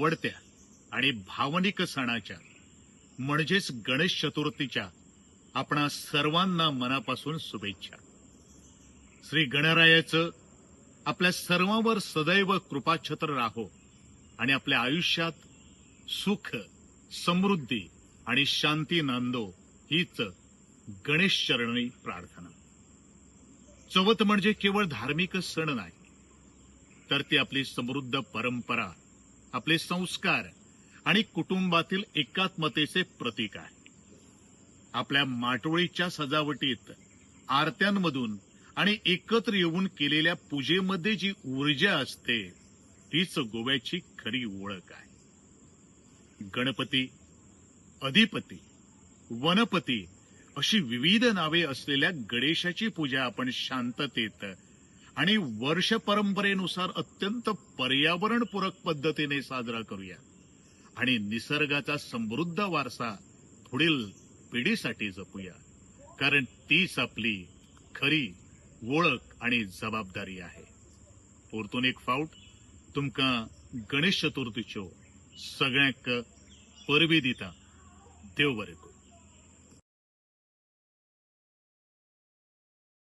आवडत्या आणि भावनिक सणाच्या म्हणजेच गणेश चतुर्थीच्या आपणा सर्वांना मनापासून शुभेच्छा. श्री गणरायाचं आपल्या सर्वांवर सदैव कृपाछत्र राहो आणि आपल्या आयुष्यात सुख, समृद्धी आणि शांती नांदो हीच गणेश चरणी प्रार्थना. चवथ म्हणजे केवळ धार्मिक सण नाही, तर ती आपली समृद्ध परंपरा, आपले संस्कार आणि कुटुंबातील एकात्मतेचे प्रतीक आहे. आपल्या माटोळीच्या सजावटीत, आरत्यांमधून आणि एकत्र येऊन केलेल्या पूजेमध्ये जी ऊर्जा असते तीच गोव्याची खरी ओळख आहे. गणपती, अधिपती, वनपती अशी विविध नावे असलेल्या गणेशाची पूजा आपण शांततेत आणि वर्ष परंपरेनुसार अत्यंत पर्यावरणपूरक पद्धतीने साजरा करूया आणि निसर्गाचा समृद्ध वारसा पुढील पिढीसाठी जपूया, कारण तीच आपली खरी ओळख आणि जबाबदारी आहे. परतून एक फावट तुमका गणेश चतुर्थीच्यो सगळ्यांक परबी दिता. देव बरें करूं.